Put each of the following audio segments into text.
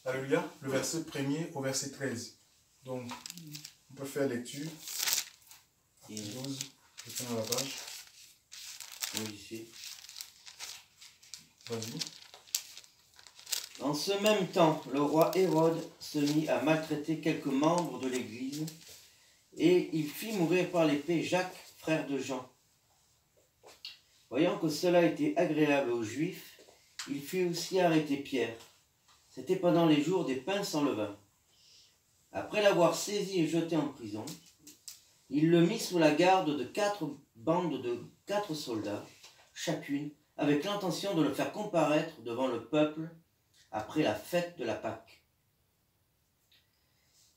Alléluia, le verset 1er au verset 13. Donc, on peut faire lecture. 12, je tiens à la page. Oui, ici. Vas-y. En ce même temps, le roi Hérode se mit à maltraiter quelques membres de l'Église, et il fit mourir par l'épée Jacques, frère de Jean. Voyant que cela était agréable aux Juifs, il fit aussi arrêter Pierre. C'était pendant les jours des pains sans levain. Après l'avoir saisi et jeté en prison, il le mit sous la garde de 4 bandes de 4 soldats, chacune, avec l'intention de le faire comparaître devant le peuple après la fête de la Pâque.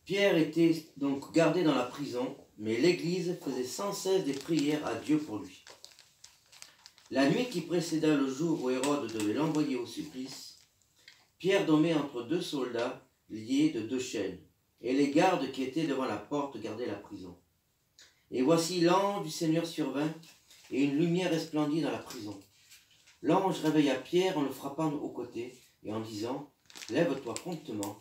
Pierre était donc gardé dans la prison, mais l'Église faisait sans cesse des prières à Dieu pour lui. La nuit qui précéda le jour où Hérode devait l'envoyer au supplice, Pierre dormait entre 2 soldats liés de 2 chaînes, et les gardes qui étaient devant la porte gardaient la prison. Et voici l'ange du Seigneur survint, et une lumière resplendit dans la prison. L'ange réveilla Pierre en le frappant au côté, et en disant « Lève-toi promptement ».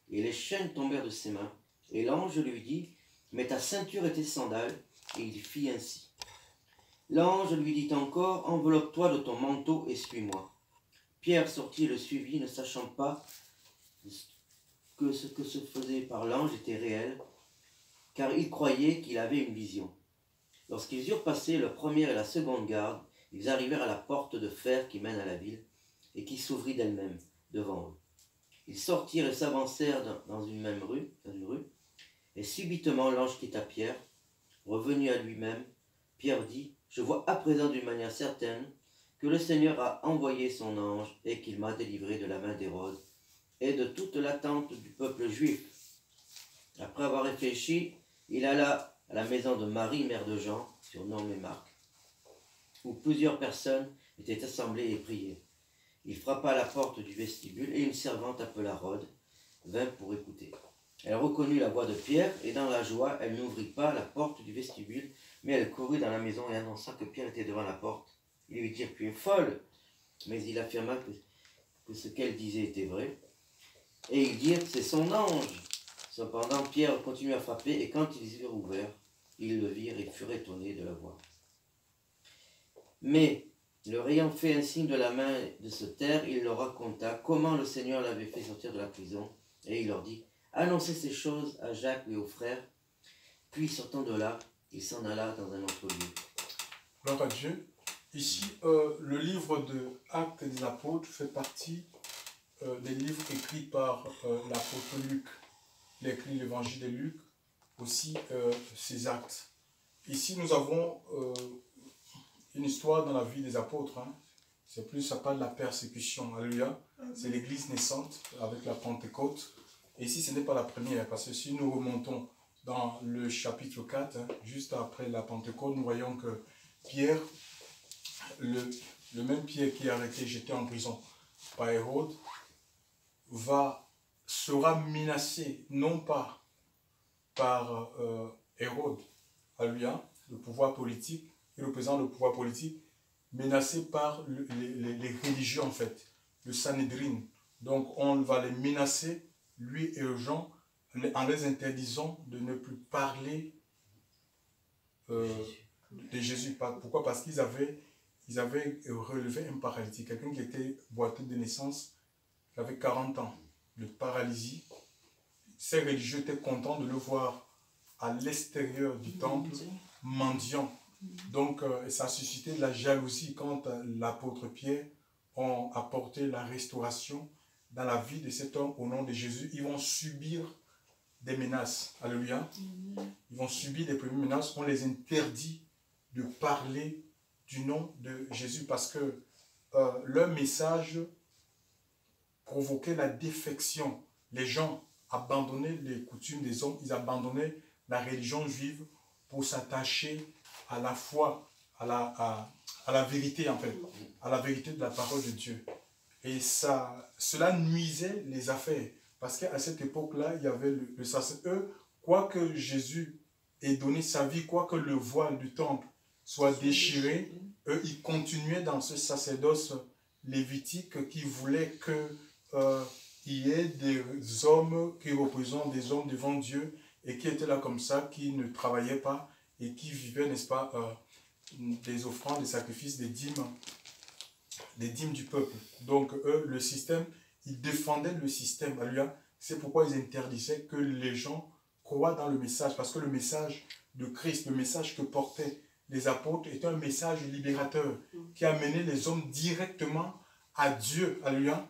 Et les chaînes tombèrent de ses mains, et l'ange lui dit « Mets ta ceinture et tes sandales », et il fit ainsi. L'ange lui dit encore « Enveloppe-toi de ton manteau et suis-moi ». Pierre sortit et le suivit, ne sachant pas que ce que se faisait par l'ange était réel, car il croyait qu'il avait une vision. Lorsqu'ils eurent passé le premier et la seconde garde, ils arrivèrent à la porte de fer qui mène à la ville, et qui s'ouvrit d'elle-même devant eux. Ils sortirent et s'avancèrent dans une rue, et subitement l'ange quitta Pierre. Revenu à lui-même, Pierre dit « Je vois à présent d'une manière certaine que le Seigneur a envoyé son ange et qu'il m'a délivré de la main d'Hérode et de toute l'attente du peuple juif. » Après avoir réfléchi, il alla à la maison de Marie, mère de Jean, surnommée Marc, où plusieurs personnes étaient assemblées et priaient. Il frappa à la porte du vestibule et une servante appela Rhoda vint pour écouter. Elle reconnut la voix de Pierre et dans la joie, elle n'ouvrit pas la porte du vestibule, mais elle courut dans la maison et annonça que Pierre était devant la porte. Ils lui dirent « Tu es folle !» Mais il affirma que ce qu'elle disait était vrai. Et ils dirent « C'est son ange !» Cependant, Pierre continua à frapper et quand ils eurent ouvert, ils le virent et furent étonnés de la voir. Mais leur ayant fait un signe de la main de se taire, il leur raconta comment le Seigneur l'avait fait sortir de la prison, et il leur dit « Annoncez ces choses à Jacques et aux frères. » Puis sortant de là, il s'en alla dans un autre lieu. Gloire à Dieu. Ici, le livre de Actes des Apôtres fait partie des livres écrits par l'apôtre Luc. Il a écrit l'évangile de Luc, aussi ses actes. Ici, nous avons une histoire dans la vie des apôtres. Hein. C'est plus, ça parle de la persécution. Alléluia. C'est l'église naissante avec la Pentecôte. Et ici, ce n'est pas la première, parce que si nous remontons dans le chapitre 4, hein, juste après la Pentecôte, nous voyons que Pierre, le même Pierre qui est arrêté, jeté en prison par Hérode, sera menacé, non pas par Hérode, alléluia, le pouvoir politique, il représente le pouvoir politique, menacé par les religieux en fait, le Sanhédrin. Donc on va les menacer, lui et les gens, en les interdisant de ne plus parler de Jésus. Pourquoi? Parce qu'ils avaient relevé un paralytique, quelqu'un qui était boiteux de naissance, qui avait 40 ans de paralysie. Ces religieux étaient contents de le voir à l'extérieur du temple, mendiant. Donc, ça a suscité de la jalousie quand l'apôtre Pierre a apporté la restauration dans la vie de cet homme au nom de Jésus. Ils vont subir des menaces. Alléluia. Ils vont subir des premières menaces. On les interdit de parler du nom de Jésus parce que leur message provoquait la défection. Les gens abandonnaient les coutumes des hommes, ils abandonnaient la religion juive pour s'attacher à la foi, à la vérité en fait, à la vérité de la parole de Dieu. Et cela nuisait les affaires, parce qu'à cette époque-là, il y avait le sacerdoce. Quoique Jésus ait donné sa vie, quoique le voile du temple soit déchiré, eux, ils continuaient dans ce sacerdoce lévitique qui voulait que y ait des hommes qui représentent des hommes devant Dieu et qui étaient là comme ça, qui ne travaillaient pas et qui vivaient, n'est-ce pas, des offrandes, des sacrifices, des dîmes du peuple. Donc eux, le système, ils défendaient le système. Alléluia. C'est pourquoi ils interdisaient que les gens croient dans le message, parce que le message de Christ, le message que portaient les apôtres était un message libérateur qui amenait les hommes directement à Dieu. Alléluia.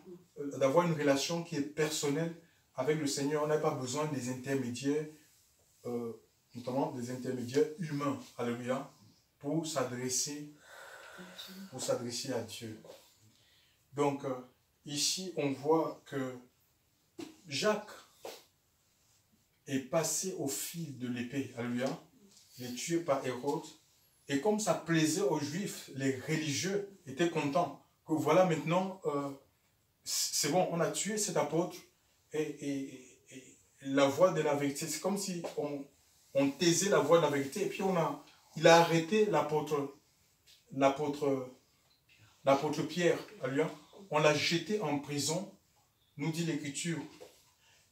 D'avoir une relation qui est personnelle avec le Seigneur. On n'a pas besoin des intermédiaires, notamment des intermédiaires humains. Alléluia. Pour s'adresser à Dieu. Donc, ici, on voit que Jacques est passé au fil de l'épée. Alléluia. Il est tué par Hérode. Et comme ça plaisait aux Juifs, les religieux étaient contents. Que voilà, maintenant, c'est bon, on a tué cet apôtre. Et la voie de la vérité, c'est comme si on taisait la voie de la vérité. Et puis, il a arrêté l'apôtre Pierre. Alléluia. On l'a jeté en prison, nous dit l'Écriture.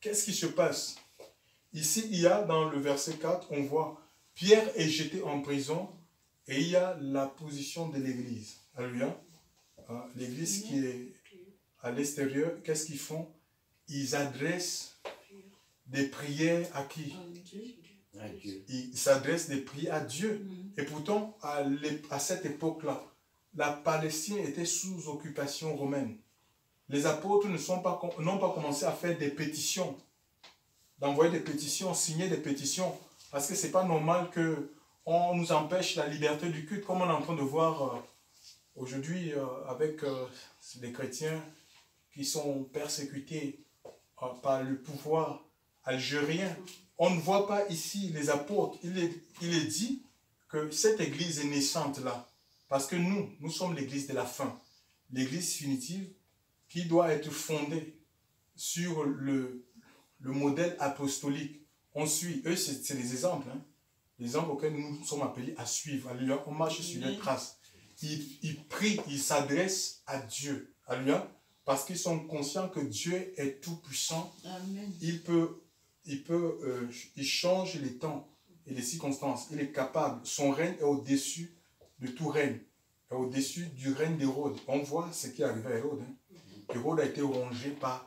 Qu'est-ce qui se passe? Ici, il y a dans le verset 4, on voit Pierre est jeté en prison et il y a la position de l'Église. Alléluia. L'Église qui est à l'extérieur, qu'est-ce qu'ils font? Ils adressent des prières à qui? À Dieu. Ils s'adressent des prières à Dieu. Et pourtant, à cette époque-là, la Palestine était sous occupation romaine. Les apôtres n'ont pas commencé à faire des pétitions, d'envoyer des pétitions, signer des pétitions, parce que ce n'est pas normal qu'on nous empêche la liberté du culte, comme on est en train de voir aujourd'hui avec les chrétiens qui sont persécutés par le pouvoir algérien. On ne voit pas ici les apôtres. Il est dit que cette église est naissante là. Parce que nous sommes l'église de la fin. L'église finitive qui doit être fondée sur le modèle apostolique. On suit. Eux, c'est des exemples. Hein, les exemples auxquels nous sommes appelés à suivre. Alléluia. On marche sur les traces. Ils prient, ils s'adressent à Dieu. Alléluia. Parce qu'ils sont conscients que Dieu est tout puissant. Amen. Il change les temps et les circonstances. Il est capable. Son règne est au-dessus de tout règne, au-dessus du règne d'Hérode. On voit ce qui est arrivé à Hérode. Hein. Hérode a été rongé par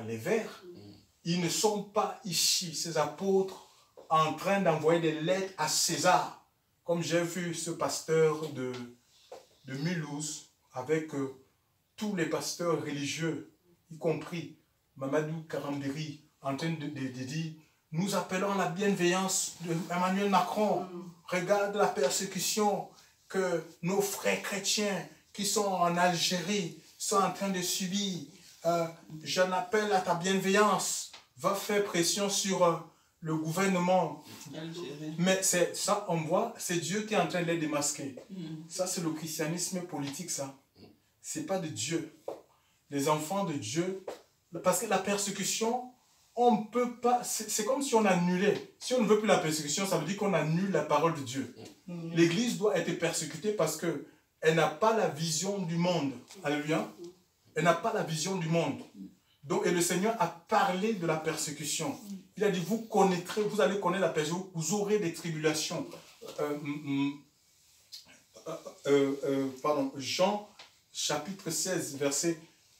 les vers. Ils ne sont pas ici, ces apôtres, en train d'envoyer des lettres à César. Comme j'ai vu ce pasteur de Mulhouse, avec tous les pasteurs religieux, y compris Mamadou Karambiri, en train de dire « Nous appelons à la bienveillance d'Emmanuel Macron. Regarde la persécution que nos frères chrétiens qui sont en Algérie sont en train de subir. J'en appelle à ta bienveillance. Va faire pression sur le gouvernement. » Mais ça, on voit, c'est Dieu qui est en train de les démasquer. Ça, c'est le christianisme politique, ça. C'est pas de Dieu. Les enfants de Dieu, parce que la persécution, on ne peut pas, c'est comme si on annulait. Si on ne veut plus la persécution, ça veut dire qu'on annule la parole de Dieu. L'Église doit être persécutée parce qu'elle n'a pas la vision du monde. Alléluia. Elle n'a pas la vision du monde. Donc, et le Seigneur a parlé de la persécution. Il a dit, vous allez connaître la persécution, vous aurez des tribulations. Jean chapitre 16,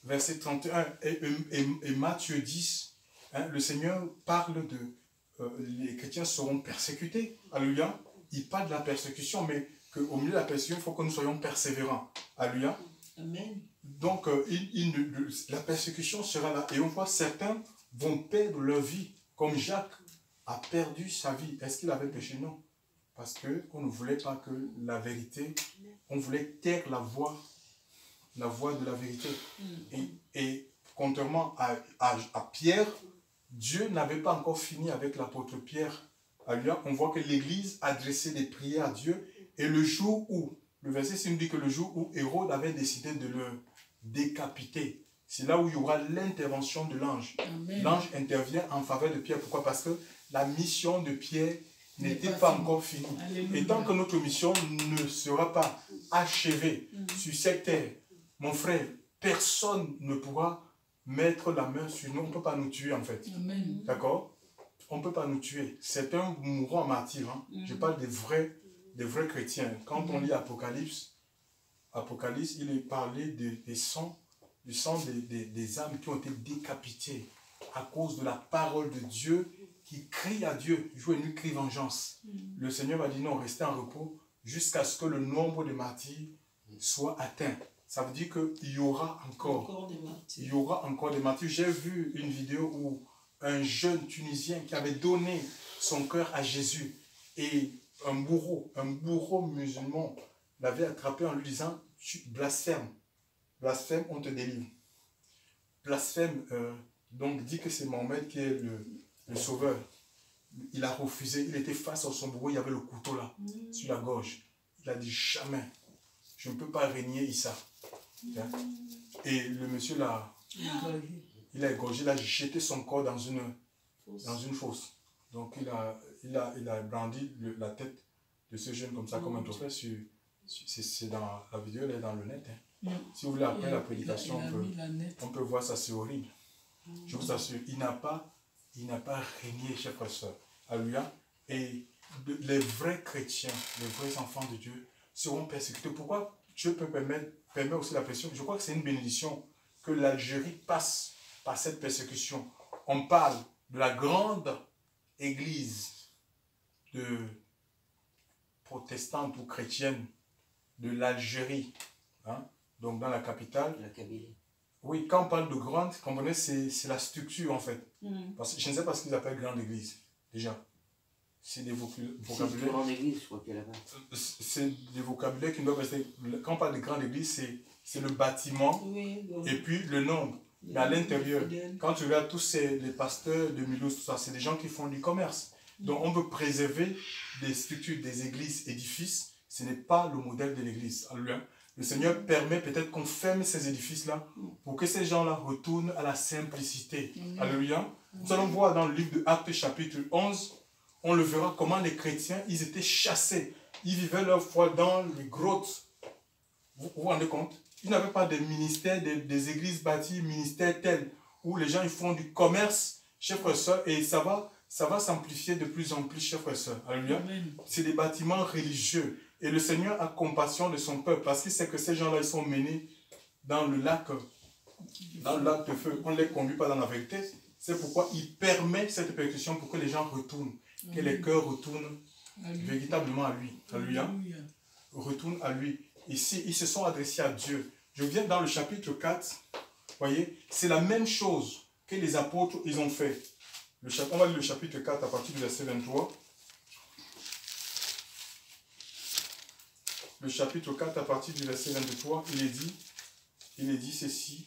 verset 31 et Matthieu 10, hein, le Seigneur parle les chrétiens seront persécutés. Alléluia. Il parle de la persécution, mais qu'au milieu de la persécution, il faut que nous soyons persévérants. Alléluia. Amen. Donc, la persécution sera là. Et on voit certains vont perdre leur vie, comme Jacques a perdu sa vie. Est-ce qu'il avait péché? Non. Parce qu'on ne voulait pas que la vérité, on voulait taire la voix de la vérité. Et contrairement à Pierre, Dieu n'avait pas encore fini avec l'apôtre Pierre. Alléluia. On voit que l'Église adressait des prières à Dieu. Et le jour où, le verset 6 nous dit que le jour où Hérode avait décidé de le décapiter, c'est là où il y aura l'intervention de l'ange. L'ange intervient en faveur de Pierre. Pourquoi? Parce que la mission de Pierre n'était pas encore finie. Alléluia. Et tant que notre mission ne sera pas achevée sur cette terre, mon frère, personne ne pourra mettre la main sur nous, on ne peut pas nous tuer en fait. D'accord? On ne peut pas nous tuer. Certains mourront en martyr. Hein. Je parle des vrais chrétiens. Quand on lit Apocalypse, il est parlé du sang des âmes qui ont été décapitées à cause de la parole de Dieu, qui crie à Dieu, jour et nuit, crie vengeance. Le Seigneur va dire non, restez en repos jusqu'à ce que le nombre de martyrs soit atteint. Ça veut dire qu'il y aura encore des martyrs. J'ai vu une vidéo où un jeune Tunisien qui avait donné son cœur à Jésus et un bourreau musulman l'avait attrapé en lui disant tu blasphèmes, on te délivre. Blasphème, donc dit que c'est Mohamed qui est le sauveur. Il a refusé, il était face à son bourreau, il y avait le couteau là, sur la gorge. Il a dit jamais, je ne peux pas régner Issa. Et le monsieur là, il a égorgé, il a jeté son corps dans une fosse. Donc il a brandi la tête de ce jeune comme ça, comme un trophée. C'est dans la vidéo, elle est dans le net. Hein. Si vous voulez, après la prédication, on peut voir ça, c'est horrible. Je vous assure, il n'a pas régné, chers frères et sœurs. Alléluia. Et les vrais chrétiens, les vrais enfants de Dieu seront persécutés. Pourquoi Dieu peut permettre aussi la pression? Je crois que c'est une bénédiction que l'Algérie passe par cette persécution. On parle de la grande église protestante ou chrétienne de l'Algérie, hein? Donc dans la capitale. La Kabylie. Oui, quand on parle de grande, comprenez, c'est la structure en fait. Parce que je ne sais pas ce qu'ils appellent grande église, déjà. C'est des vocabulaires. C'est une grande église, je crois qu'il y a là-bas. C'est des vocabulaires qui doivent rester. Quand on parle de grande église, c'est le bâtiment et puis le nombre. Mais à l'intérieur, quand tu regardes tous les pasteurs de Mulhouse, tout ça, c'est des gens qui font du commerce. Donc on veut préserver des structures, des églises, édifices. Ce n'est pas le modèle de l'église. Le Seigneur permet peut-être qu'on ferme ces édifices-là pour que ces gens-là retournent à la simplicité. Alléluia. Nous allons voir dans le livre de Actes chapitre 11, on le verra comment les chrétiens, ils étaient chassés. Ils vivaient leur foi dans les grottes. Vous vous rendez compte? Ils n'avaient pas de ministère, des églises bâties, ministères tels, où les gens ils font du commerce, chers frères et sœurs, et ça va s'amplifier de plus en plus, chers frères et sœurs. Alléluia. C'est des bâtiments religieux. Et le Seigneur a compassion de son peuple, parce qu'il sait que ces gens-là, ils sont menés dans le lac de feu. On ne les conduit pas dans la vérité. C'est pourquoi il permet cette persécution pour que les gens retournent, que les cœurs retournent véritablement à lui. Alléluia. Retournent à lui. Ici, ils se sont adressés à Dieu. Je viens dans le chapitre 4. Voyez, c'est la même chose que les apôtres, ils ont fait. On va lire le chapitre 4 à partir du verset 23. Le chapitre 4 à partir du verset 23, il est dit ceci.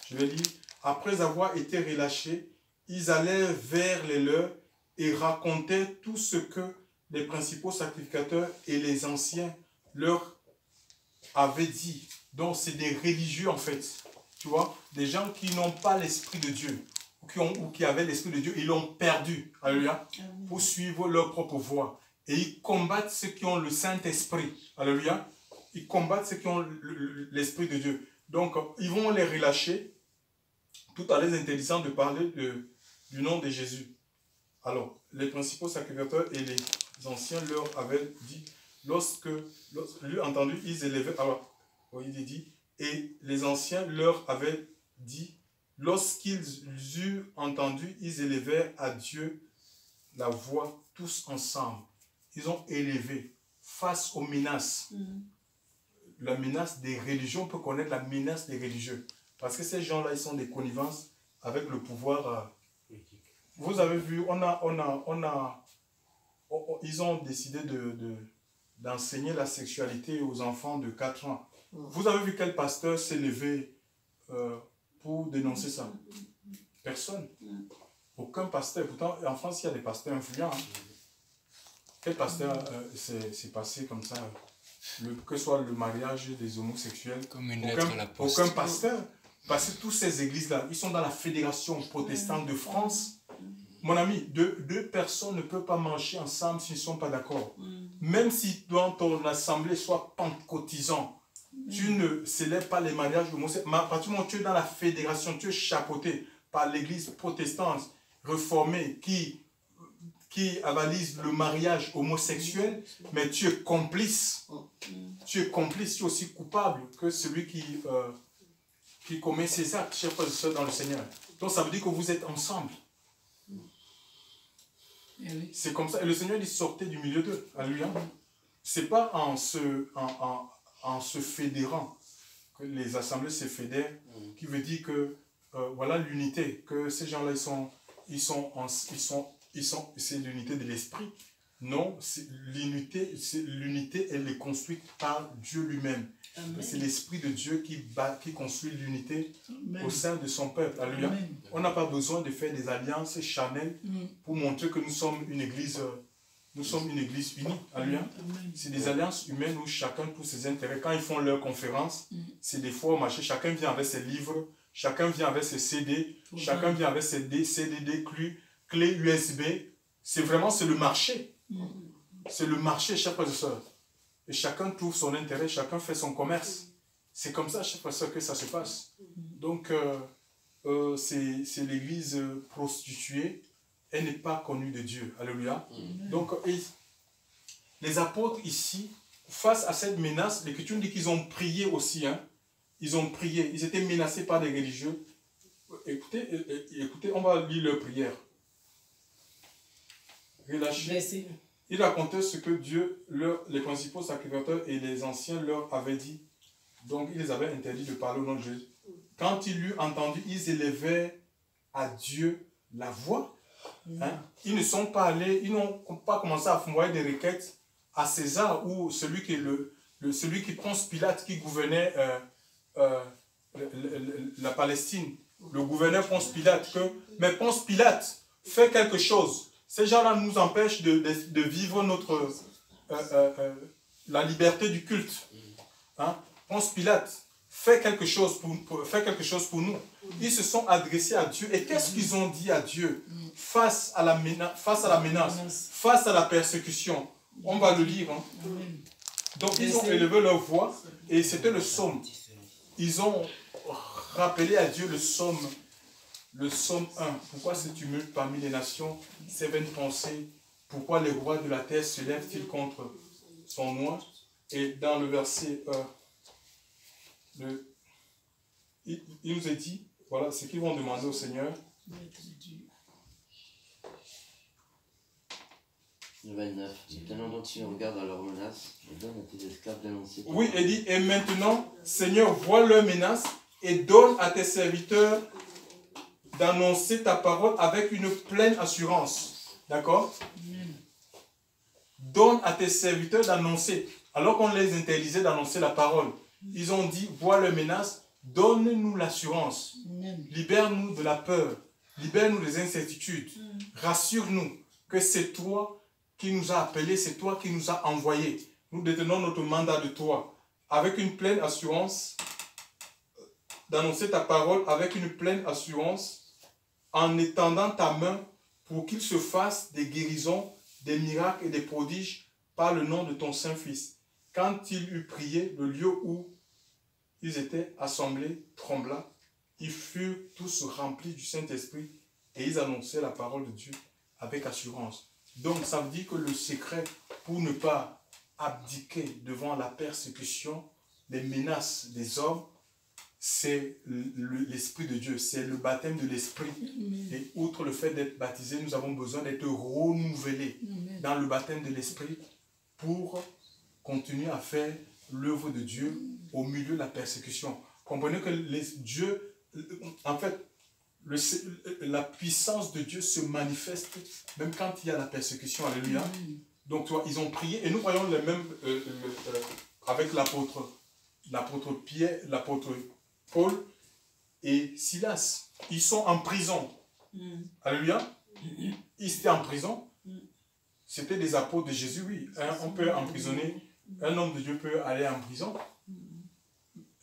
Je vais lire. Après avoir été relâchés, ils allèrent vers les leurs et racontaient tout ce que les principaux sacrificateurs et les anciens leur avaient dit. Donc c'est des religieux en fait. Tu vois, des gens qui n'ont pas l'esprit de Dieu. Ou qui avaient l'esprit de Dieu, ils l'ont perdu. Alléluia. Pour suivre leur propre voie. Et ils combattent ceux qui ont le Saint-Esprit. Alléluia. Ils combattent ceux qui ont l'Esprit de Dieu. Donc, ils vont les relâcher, tout en les interdisant de parler du nom de Jésus. Alors, les principaux sacrificateurs et les anciens leur avaient dit, lorsque lui entendu, ils élevaient. Alors, il dit, et les anciens leur avaient dit, lorsqu'ils eurent entendu, ils élevèrent à Dieu la voix tous ensemble. Ils ont élevé face aux menaces. La menace des religions, on peut connaître la menace des religieux. Parce que ces gens-là, ils sont des connivences avec le pouvoir. Vous avez vu, ils ont décidé d'enseigner la sexualité aux enfants de 4 ans. Vous avez vu quel pasteur s'est levé pour dénoncer ça? Personne. Aucun pasteur. Pourtant, en France, il y a des pasteurs influents. Hein. Quel pasteur s'est passé comme ça, que ce soit le mariage des homosexuels? Comme une lettre à la poste. Aucun pasteur. Parce que toutes ces églises-là, ils sont dans la Fédération protestante de France. Mon ami, deux personnes ne peuvent pas marcher ensemble s'ils ne sont pas d'accord. Même si dans ton assemblée soit pentecôtisant, Tu ne célèbres pas les mariages homosexuels. À partir du moment où tu es dans la fédération, tu es chapeauté par l'église protestante réformée qui avalise le mariage homosexuel, mais tu es complice. Tu es complice, tu es aussi coupable que celui qui commet ces actes, chers frères et sœurs dans le Seigneur. Donc ça veut dire que vous êtes ensemble. C'est comme ça. Et le Seigneur dit sortez du milieu d'eux. Alléluia. C'est pas en se fédérant que les assemblées se fédèrent, qui veut dire que voilà l'unité, que ces gens-là c'est l'unité de l'esprit. Non, l'unité elle est construite par Dieu lui-même. C'est l'esprit de Dieu qui construit l'unité au sein de son peuple. Alléluia. On n'a pas besoin de faire des alliances charnelles pour montrer que nous sommes une église unie. Alléluia. C'est des alliances humaines où chacun trouve ses intérêts. Quand ils font leur conférence, c'est des fois au marché, chacun vient avec ses livres, chacun vient avec ses CD, chacun vient avec ses CDD, clés USB. C'est le marché. C'est le marché, chers frères et sœurs. Et chacun trouve son intérêt, chacun fait son commerce. C'est comme ça, chers frères et sœurs, que ça se passe. Donc, c'est l'église prostituée. Elle n'est pas connue de Dieu. Alléluia. Donc, les apôtres ici, face à cette menace, l'Écriture dit qu'ils ont prié aussi. Hein. Ils ont prié. Ils étaient menacés par des religieux. Écoutez, on va lire leur prière. Relâchez. Il racontait ce que Dieu, les principaux sacrificateurs et les anciens leur avaient dit. Donc, il les avait interdit de parler au nom de Jésus. Quand ils l'eurent entendu, ils élevèrent à Dieu la voix. Hein? Ils ne sont pas allés, ils n'ont pas commencé à envoyer des requêtes à César ou celui qui Ponce Pilate qui gouvernait la Palestine. Le gouverneur Ponce Pilate. Mais Ponce Pilate fait quelque chose. Ces gens-là nous empêchent de vivre la liberté du culte. Hein? Ponce Pilate fait quelque chose pour nous. Ils se sont adressés à Dieu. Et qu'est-ce qu'ils ont dit à Dieu face à la menace, face à la persécution? On va le lire. Hein? Donc ils ont élevé leur voix et c'était le psaume. Ils ont rappelé à Dieu le psaume 1. Pourquoi ce tumulte parmi les nations, ces vaines pensées? Pourquoi les rois de la terre se lèvent-ils contre son nom? Et dans le verset, il nous est dit, voilà ce qu'ils vont demander au Seigneur. Le 29. Maintenant donc tu regardes à leurs menaces, et donne à tes esclaves d'annoncer. Oui, il dit, et maintenant, Seigneur, vois leurs menaces et donne à tes serviteurs d'annoncer ta parole avec une pleine assurance. D'accord? Donne à tes serviteurs d'annoncer. Alors qu'on les interdisait d'annoncer la parole, ils ont dit, vois leurs menaces, donne-nous l'assurance. Libère-nous de la peur. Libère-nous des incertitudes. Rassure-nous que c'est toi qui nous a appelés, c'est toi qui nous as envoyés. Nous détenons notre mandat de toi avec une pleine assurance, d'annoncer ta parole avec une pleine assurance, en étendant ta main pour qu'il se fasse des guérisons, des miracles et des prodiges par le nom de ton Saint-Fils. Quand il eut prié, le lieu où ils étaient assemblés trembla. Ils furent tous remplis du Saint-Esprit et ils annonçaient la parole de Dieu avec assurance. Donc ça veut dire que le secret pour ne pas abdiquer devant la persécution, les menaces des hommes, c'est l'Esprit de Dieu, c'est le baptême de l'Esprit. Et outre le fait d'être baptisé, nous avons besoin d'être renouvelés dans le baptême de l'Esprit pour continuer à faire l'œuvre de Dieu au milieu de la persécution. Comprenez que Dieu, en fait, la puissance de Dieu se manifeste même quand il y a la persécution. Alléluia. Donc, tu vois, ils ont prié et nous voyons les mêmes avec l'apôtre Pierre, l'apôtre Paul et Silas. Ils sont en prison. Alléluia. Ils étaient en prison. C'était des apôtres de Jésus, oui. On peut emprisonner, un homme de Dieu peut aller en prison.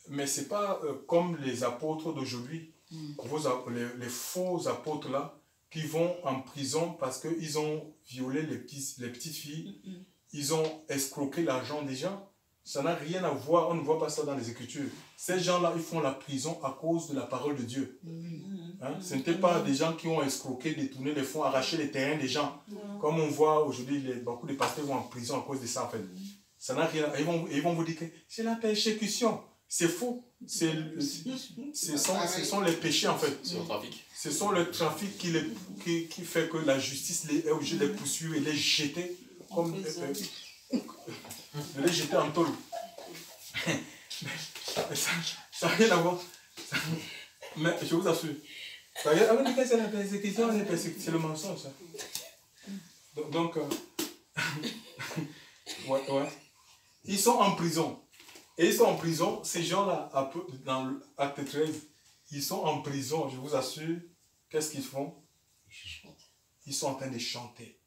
Mais ce n'est pas comme les apôtres d'aujourd'hui, les faux apôtres là, qui vont en prison parce qu'ils ont violé les petites filles, ils ont escroqué l'argent des gens. Ça n'a rien à voir, on ne voit pas ça dans les Écritures. Ces gens-là, ils font la prison à cause de la parole de Dieu. Hein? Ce n'étaient pas des gens qui ont escroqué, détourné les fonds, arraché les terrains des gens. Comme on voit aujourd'hui, beaucoup de pasteurs vont en prison à cause de ça en fait. Ça n'a rien. Ils vont vous dire que c'est la persécution. C'est faux. Ce sont les péchés en fait. C'est le trafic. Ce sont le trafic qui fait que la justice est obligée de les poursuivre et les jeter comme de les jeter en tôle. Ça n'a rien à voir. Mais je vous assure. C'est la persécution, c'est le mensonge. Ça. Donc ouais. Ils sont en prison. Et ils sont en prison, ces gens-là, dans l'acte 13, ils sont en prison, je vous assure. Qu'est-ce qu'ils font? Ils sont en train de chanter.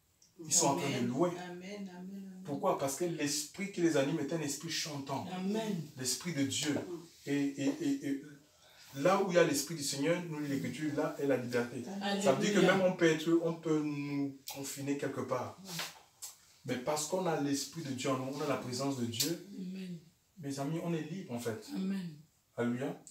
Ils sont en train de louer. Amen, amen. Pourquoi? Parce que l'esprit qui les anime est un esprit chantant. L'esprit de Dieu. Et là où il y a l'esprit du Seigneur, nous l'Écriture, là est la liberté. Ça veut dire que même on peut nous confiner quelque part. Mais parce qu'on a l'esprit de Dieu en nous, on a la présence de Dieu, mes amis, on est libre en fait. Amen. Alléluia.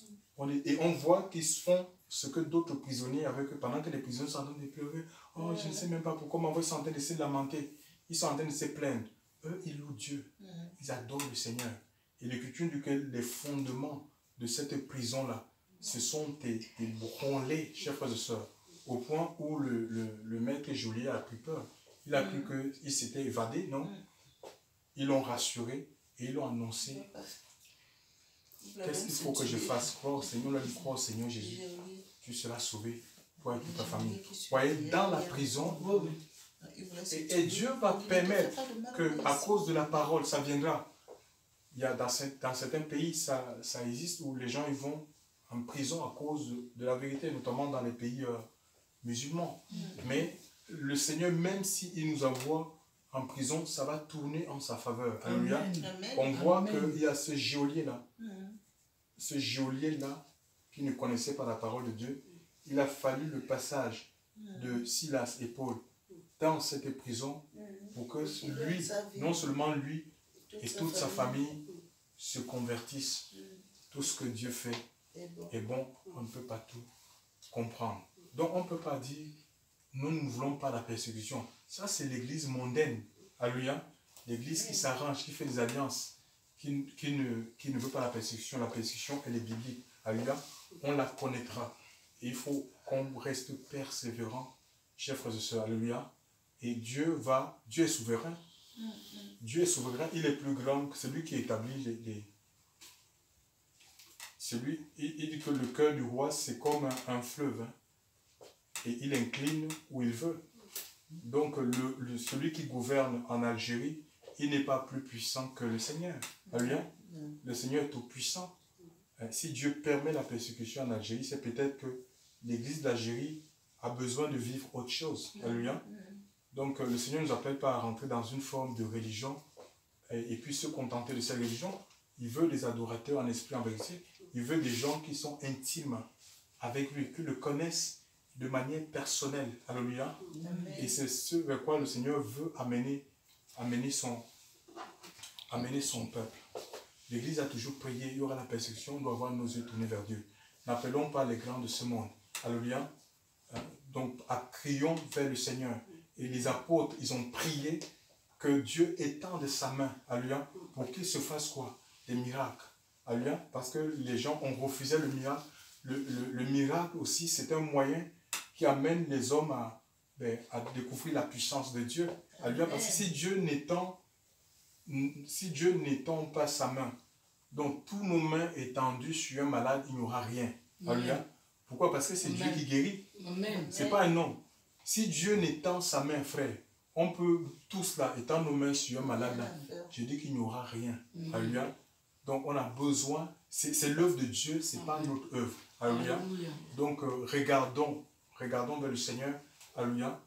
Et on voit qu'ils font ce que d'autres prisonniers avec eux, pendant que les prisonniers sont en train de pleurer. Oh, je ne sais même pas pourquoi, mais ils sont en train de se lamenter. Ils sont en train de se plaindre. Eux, ils louent Dieu. Ils adorent le Seigneur. Et l'Écriture dit que les fondements de cette prison-là se sont ébranlés, chers frères et sœurs, au point où le maître geôlier a pris peur. Il a cru qu'il s'était évadé, non? Ils l'ont rassuré et ils l'ont annoncé. Qu'est-ce qu'il faut que je fasse? Croire au Seigneur, lui croire au Seigneur Jésus. Tu seras sauvé, toi et toute ta famille. Vous voyez, dans la prison, et Dieu va permettre qu'à cause de la parole, ça viendra. Il y a dans certains pays, ça existe où les gens ils vont en prison à cause de la vérité, notamment dans les pays musulmans. Mais le Seigneur, même s'il nous envoie en prison, ça va tourner en sa faveur. Alléluia. On voit qu'il y a ce geôlier-là. Ce geôlier-là, qui ne connaissait pas la parole de Dieu, il a fallu le passage de Silas et Paul dans cette prison pour que lui, non seulement lui et toute sa famille se convertissent. Tout ce que Dieu fait est bon, on ne peut pas tout comprendre. Donc on ne peut pas dire, nous ne voulons pas la persécution. Ça c'est l'église mondaine. Alléluia. L'église qui s'arrange, qui fait des alliances, qui ne veut pas la persécution. La persécution, elle est biblique. Alléluia. On la connaîtra. Et il faut qu'on reste persévérant, chers frères et sœurs. Alléluia. Et Dieu est souverain. Dieu est souverain. Il est plus grand que celui qui établit il dit que le cœur du roi, c'est comme un fleuve. Hein. Et il incline où il veut. Donc, celui qui gouverne en Algérie, il n'est pas plus puissant que le Seigneur. Alléluia. Le Seigneur est tout puissant. Si Dieu permet la persécution en Algérie, c'est peut-être que l'église d'Algérie a besoin de vivre autre chose. Alléluia. Donc, le Seigneur ne nous appelle pas à rentrer dans une forme de religion et puis se contenter de cette religion. Il veut des adorateurs en esprit, en vérité. Il veut des gens qui sont intimes avec lui, qui le connaissent de manière personnelle. Alléluia. Et c'est ce vers quoi le Seigneur veut amener son peuple. L'Église a toujours prié, il y aura la persécution, on doit avoir nos yeux tournés vers Dieu. N'appelons pas les grands de ce monde. Alléluia. Donc, crions vers le Seigneur. Et les apôtres, ils ont prié que Dieu étende sa main, alléluia, pour qu'il se fasse quoi? Des miracles. Alléluia. Parce que les gens ont refusé le miracle. Le miracle aussi, c'est un moyen qui amène les hommes à découvrir la puissance de Dieu. Alléluia. Parce que si Dieu n'étend pas sa main, donc tous nos mains étendues sur un malade, il n'y aura rien. Alléluia. Pourquoi? Parce que c'est Dieu qui guérit. Ce n'est pas un homme. Si Dieu n'étend sa main, frère, on peut tous là, étendre nos mains sur un malade là. Je dis qu'il n'y aura rien. Alléluia. Donc on a besoin, c'est l'œuvre de Dieu, ce n'est pas notre œuvre. Alléluia. Donc regardons vers le Seigneur. Alléluia.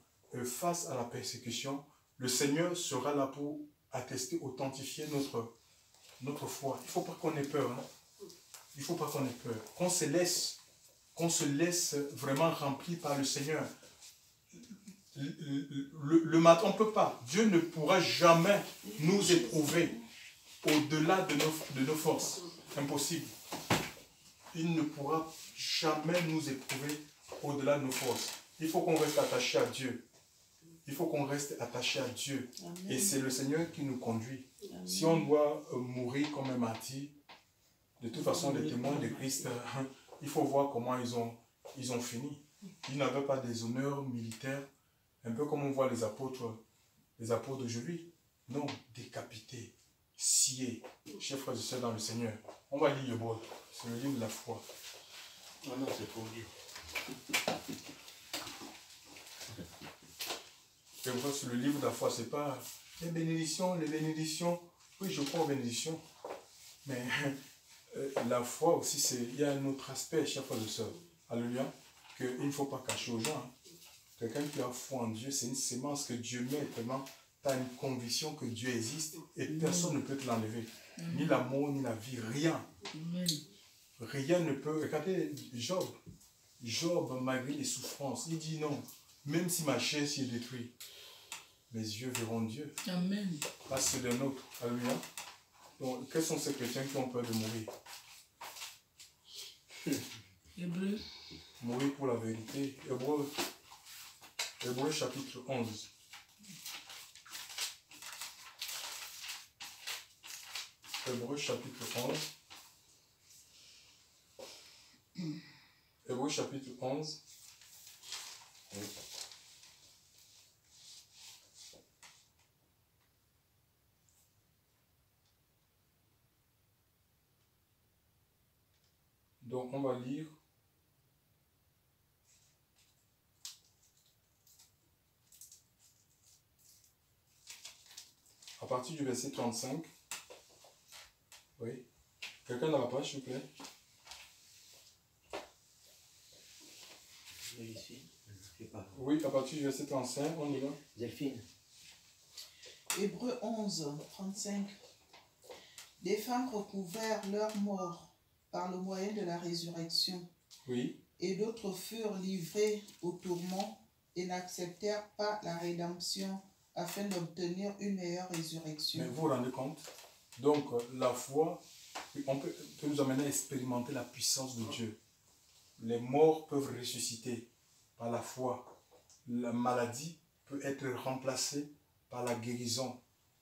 Face à la persécution, le Seigneur sera là pour attester, authentifier notre foi. Il ne faut pas qu'on ait peur. Hein. Il ne faut pas qu'on ait peur. Qu'on se laisse vraiment remplir par le Seigneur. Le matin, on ne peut pas. Dieu ne pourra jamais nous éprouver au-delà de nos forces. Impossible. Il ne pourra jamais nous éprouver au-delà de nos forces. Il faut qu'on reste attaché à Dieu. Il faut qu'on reste attaché à Dieu. Amen. Et c'est le Seigneur qui nous conduit. Amen. Si on doit mourir comme un martyr, de toute façon, les témoins de Christ, il faut voir comment ils ont fini. Ils n'avaient pas des honneurs militaires, un peu comme on voit les apôtres d'aujourd'hui. Non, décapités, sciés, chers frères et sœurs dans le Seigneur. On va lire Hébreux, c'est le livre de la foi. Oh non, c'est pour Dieu. Hébreux, c'est le livre de la foi, c'est pas les bénédictions. Oui, je crois aux bénédictions. Mais la foi aussi, il y a un autre aspect, chers frères et sœurs. Alléluia. Qu'il ne faut pas cacher aux gens. Hein. Quelqu'un qui a foi en Dieu, c'est une sémence que Dieu met tellement. Tu as une conviction que Dieu existe et personne ne peut te l'enlever. Ni l'amour, ni la vie, rien. Rien ne peut. Regardez Job. Job, malgré les souffrances, il dit non. Même si ma chair s'y est détruite, mes yeux verront Dieu. Amen. Là, c'est d'un autre. Alléluia. Donc, quels sont ces chrétiens qui ont peur de mourir? Hébreu. Mourir pour la vérité. Hébreu chapitre 11. Hébreu chapitre 11. Hébreu chapitre 11. Donc on va lire à partir du verset 35. Oui. Quelqu'un dans la page, s'il vous plaît? Ici. Oui, à partir du verset 35, on y va. Delphine. Hébreux 11, 35. Des femmes recouvrèrent leur mort par le moyen de la résurrection. Oui. Et d'autres furent livrées au tourment et n'acceptèrent pas la rédemption afin d'obtenir une meilleure résurrection. Mais vous vous rendez compte? Donc, la foi peut nous amener à expérimenter la puissance de Dieu. Les morts peuvent ressusciter par la foi. La maladie peut être remplacée par la guérison.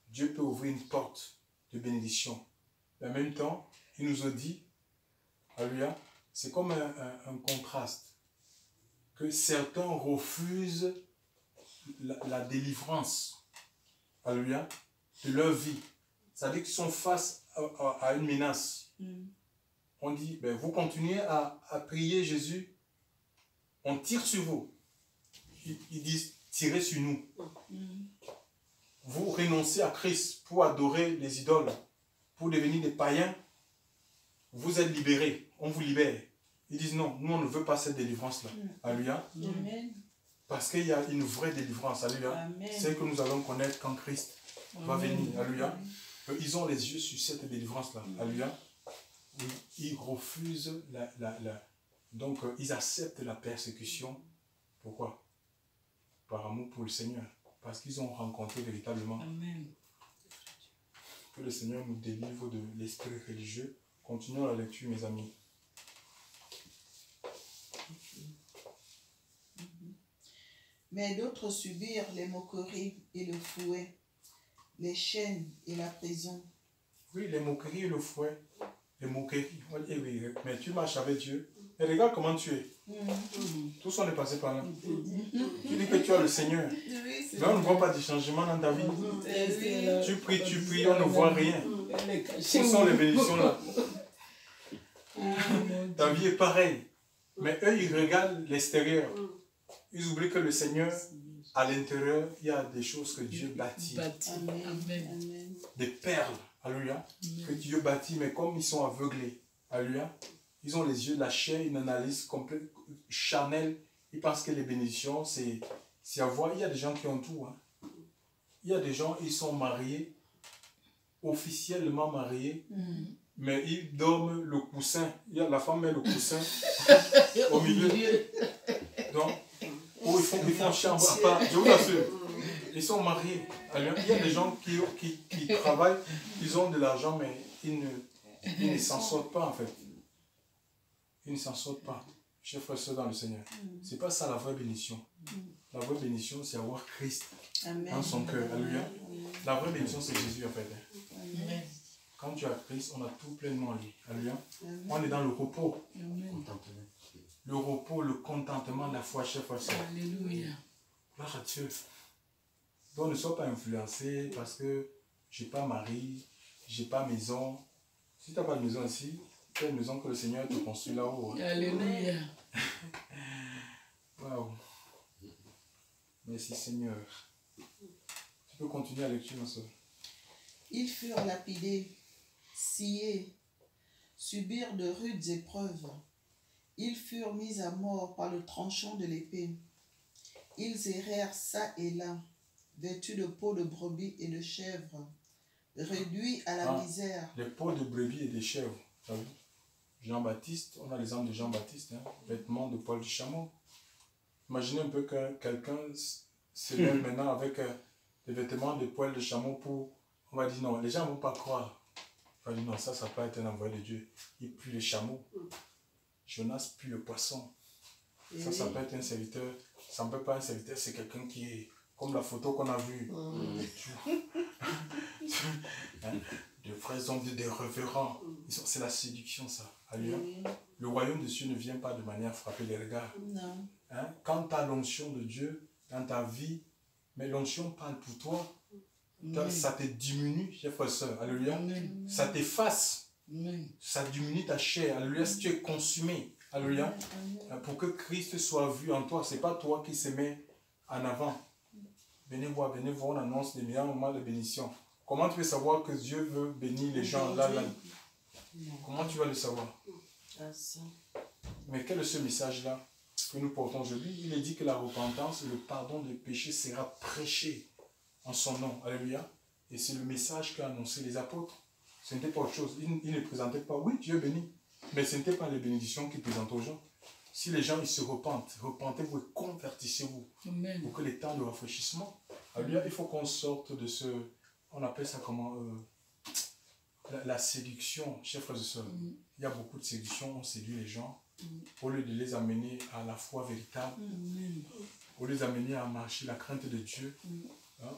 Dieu peut ouvrir une porte de bénédiction. Mais en même temps, il nous a dit, alléluia, c'est comme un contraste, que certains refusent la délivrance, alléluia, de leur vie. C'est-à-dire qu'ils sont face à une menace. On dit, ben, vous continuez à prier Jésus, on tire sur vous. Ils disent, tirez sur nous. Vous renoncez à Christ pour adorer les idoles, pour devenir des païens. Vous êtes libérés, on vous libère. Ils disent non, nous on ne veut pas cette délivrance-là. Alléluia. Parce qu'il y a une vraie délivrance. Alléluia. C'est que nous allons connaître quand Christ va venir. Alléluia. Ils ont les yeux sur cette délivrance-là. Alléluia. Ils refusent donc ils acceptent la persécution. Pourquoi? Par amour pour le Seigneur. Parce qu'ils ont rencontré véritablement. Amen. Que le Seigneur nous délivre de l'esprit religieux. Continuons la lecture, mes amis. Mais d'autres subirent les moqueries et le fouet, les chaînes et la prison. Oui, les moqueries et le fouet. Les moqueries. Eh oui, mais tu marches avec Dieu. Et regarde comment tu es. Tous on est passé par là. Tu dis que tu as le Seigneur. Mais on ne voit pas de changement dans ta vie. Tu pries, on ne voit rien. Où sont les bénédictions là? Ta vie est pareille. Mais eux, ils regardent l'extérieur. Ils oublient que le Seigneur, à l'intérieur, il y a des choses que Dieu bâtit. Amen. Des perles. Alléluia. Que Dieu bâtit, mais comme ils sont aveuglés. Alléluia. Ils ont les yeux de la chair, une analyse complète, charnelle. Ils pensent que les bénédictions, c'est avoir. Il y a des gens qui ont tout. Hein. Il y a des gens, ils sont mariés, officiellement mariés, mais ils dorment le coussin. La femme met le coussin au milieu. Donc, ils font chambre à part. Je vous assure. Ils sont mariés. Alléluia. Il y a des gens qui travaillent, ils ont de l'argent, mais ils ne s'en sortent pas en fait. Ils ne s'en sortent pas. Chers frères et sœurs dans le Seigneur. C'est pas ça la vraie bénédiction. La vraie bénédiction, c'est avoir Christ dans son cœur. Alléluia. La vraie bénédiction, c'est Jésus en fait. Amen. Quand tu as Christ, on a tout pleinement en lui. Alléluia. On est dans le repos. Amen. Contentement. Le repos, le contentement de la foi, chers frères et sœurs. Alléluia. Gloire à Dieu. Donc ne sois pas influencé parce que je n'ai pas mari, je n'ai pas maison. Si tu n'as pas de maison ici, tu as une maison que le Seigneur te construit là-haut. Hein. Alléluia. Waouh. Merci Seigneur. Tu peux continuer la lecture, ma soeur. Ils furent lapidés, sciés, subirent de rudes épreuves. Ils furent mis à mort par le tranchant de l'épée. Ils errèrent çà et là, vêtus de peaux de brebis et de chèvres, réduits à la misère. Les peaux de brebis et des chèvres. Tu as vu? Jean-Baptiste, on a l'exemple de Jean-Baptiste, hein, vêtements de poils de chameau. Imaginez un peu que quelqu'un se lève maintenant avec des vêtements de poils de chameau pour... On va dire non, les gens ne vont pas croire. On va dire non, ça peut être un envoyé de Dieu. Il pue les chameaux. Jonas pue le poisson. Ça peut être un serviteur. Ça ne peut pas être un serviteur, c'est quelqu'un qui est comme la photo qu'on a vue. Hein? De vrais hommes, des révérends. C'est la séduction, ça. Alléluia. Le royaume de Dieu ne vient pas de manière à frapper les regards. Non. Hein? Quand tu as l'onction de Dieu dans ta vie, mais l'onction parle pour toi, ça te diminue, chers frères et sœurs. Alléluia. Amen. Ça t'efface. Amen. Ça diminue ta chair. Alléluia. Si tu es consumé. Alléluia. Pour que Christ soit vu en toi, ce n'est pas toi qui se mets en avant. Venez voir, on annonce les meilleurs moments de bénédiction. Comment tu veux savoir que Dieu veut bénir les gens là? Comment tu vas le savoir? Mais quel est ce message-là que nous portons aujourd'hui? Il est dit que la repentance et le pardon des péchés sera prêché en son nom. Alléluia. Et c'est le message qu'a annoncé les apôtres. Ce n'était pas autre chose. Ils ne présentaient pas, oui, Dieu bénit. Mais ce n'était pas les bénédictions qu'ils présentaient aux gens. Si les gens ils se repentent, repentez-vous et convertissez-vous. Amen. Pour que les temps de rafraîchissement. Alléluia, il faut qu'on sorte de ce... On appelle ça comment la séduction, chers frères et sœurs. Il y a beaucoup de séduction, on séduit les gens. Au lieu de les amener à la foi véritable, au lieu de les amener à marcher la crainte de Dieu, hein,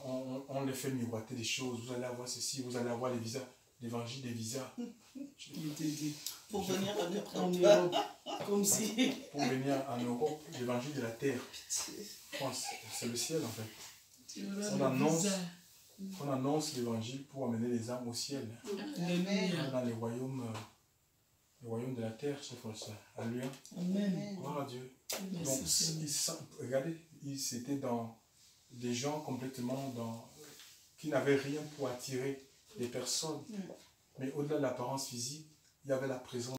on les fait miroiter des choses. Vous allez avoir ceci, vous allez avoir les visas, l'évangile des visas. Pour venir En Europe, comme si... Pour venir en Europe, l'évangile de la terre. C'est le ciel en fait. On annonce l'évangile pour amener les âmes au ciel. Alléluia. Dans les royaumes de la terre, chers frères et sœurs. Alléluia. Amen. Gloire à Dieu. Merci, Donc, Seigneur. regardez, c'était dans des gens complètement qui n'avaient rien pour attirer les personnes. Mais au-delà de l'apparence physique, il y avait la présence